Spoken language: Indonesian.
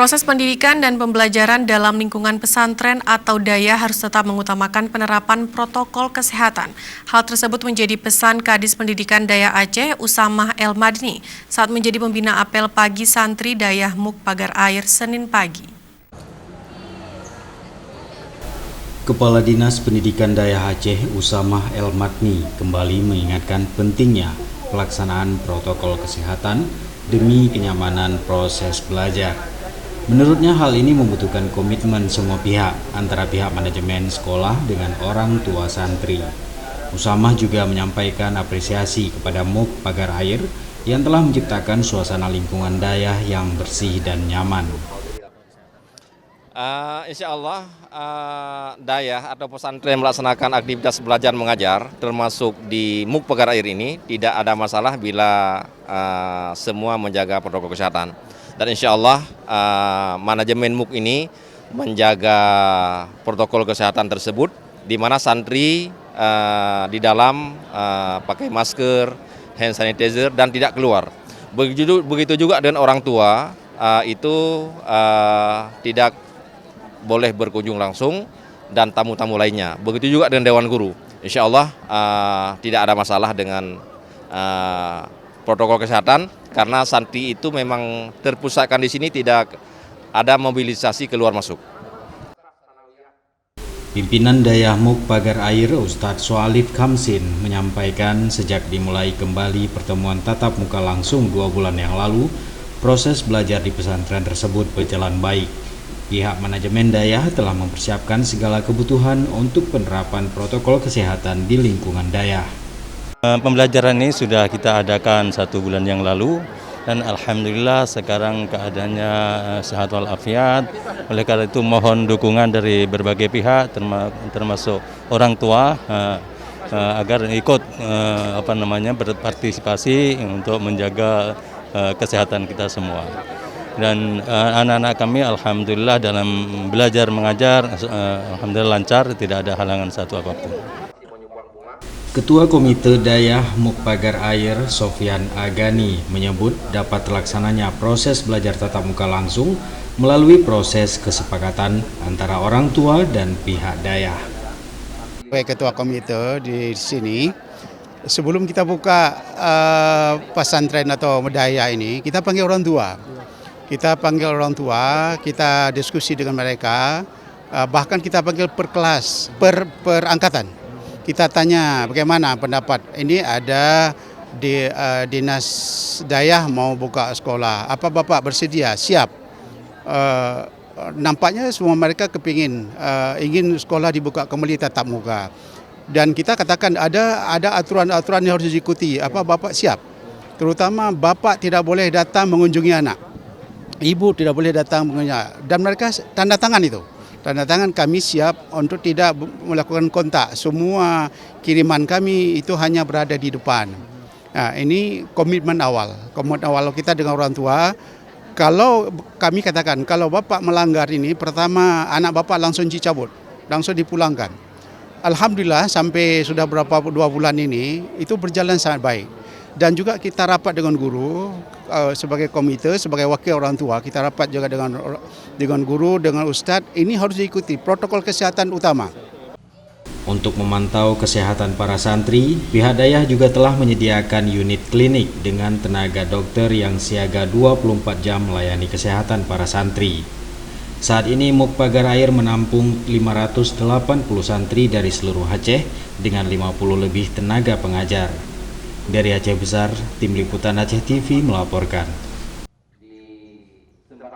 Proses pendidikan dan pembelajaran dalam lingkungan pesantren atau daya harus tetap mengutamakan penerapan protokol kesehatan. Hal tersebut menjadi pesan Kadis Pendidikan Daya Aceh, Usamah El Madni, saat menjadi pembina apel pagi santri Dayah Muk Pagar Air Senin pagi. Kepala Dinas Pendidikan Daya Aceh, Usamah El Madni, kembali mengingatkan pentingnya pelaksanaan protokol kesehatan demi kenyamanan proses belajar. Menurutnya hal ini membutuhkan komitmen semua pihak, antara pihak manajemen sekolah dengan orang tua santri. Usamah juga menyampaikan apresiasi kepada Muk Pagar Air yang telah menciptakan suasana lingkungan dayah yang bersih dan nyaman. Insya Allah dayah atau pesantren melaksanakan aktivitas belajar mengajar termasuk di Muk Pagar Air ini tidak ada masalah bila semua menjaga protokol kesehatan. Dan insya Allah manajemen MUK ini menjaga protokol kesehatan tersebut, di mana santri di dalam pakai masker, hand sanitizer dan tidak keluar. Begitu juga dengan orang tua itu tidak boleh berkunjung langsung dan tamu-tamu lainnya. Begitu juga dengan Dewan Guru. Insya Allah tidak ada masalah dengan protokol kesehatan karena santri itu memang terpusatkan di sini, tidak ada mobilisasi keluar masuk. Pimpinan Dayah Muk Pagar Air, Ustadz Soalif Kamsin, menyampaikan sejak dimulai kembali pertemuan tatap muka langsung 2 bulan yang lalu, proses belajar di pesantren tersebut berjalan baik. Pihak manajemen dayah telah mempersiapkan segala kebutuhan untuk penerapan protokol kesehatan di lingkungan dayah. Pembelajaran ini sudah kita adakan 1 bulan yang lalu dan alhamdulillah sekarang keadaannya sehat walafiat. Oleh karena itu mohon dukungan dari berbagai pihak termasuk orang tua agar ikut berpartisipasi untuk menjaga kesehatan kita semua. Dan anak-anak kami alhamdulillah dalam belajar mengajar alhamdulillah lancar, tidak ada halangan satu apapun. Ketua Komite Dayah Muk Pagar Air, Sofyan Agani, menyebut dapat terlaksananya proses belajar tatap muka langsung melalui proses kesepakatan antara orang tua dan pihak dayah. Ketua komite di sini, sebelum kita buka pesantren atau dayah ini, kita panggil orang tua. Kita diskusi dengan mereka, bahkan kita panggil per kelas, per angkatan. Kita tanya bagaimana pendapat, ini ada di dinas dayah mau buka sekolah, apa Bapak bersedia, siap? Nampaknya semua mereka ingin sekolah dibuka kembali tatap muka. Dan kita katakan ada aturan-aturan yang harus diikuti, apa Bapak siap? Terutama Bapak tidak boleh datang mengunjungi anak, Ibu tidak boleh datang mengunjungi anak. Dan mereka tanda tangan itu. Tanda tangan kami siap untuk tidak melakukan kontak. Semua kiriman kami itu hanya berada di depan. Nah, ini komitmen awal. Komitmen awal kita dengan orang tua. Kalau kami katakan, kalau Bapak melanggar ini, pertama anak Bapak langsung dicabut, langsung dipulangkan. Alhamdulillah sampai sudah 2 bulan ini, itu berjalan sangat baik. Dan juga kita rapat dengan guru, sebagai komite, sebagai wakil orang tua, kita rapat juga dengan guru, dengan ustadz, ini harus diikuti protokol kesehatan utama. Untuk memantau kesehatan para santri, pihak dayah juga telah menyediakan unit klinik dengan tenaga dokter yang siaga 24 jam melayani kesehatan para santri. Saat ini Muk Pagar Air menampung 580 santri dari seluruh Aceh dengan 50 lebih tenaga pengajar. Dari Aceh Besar, Tim Liputan Aceh TV melaporkan.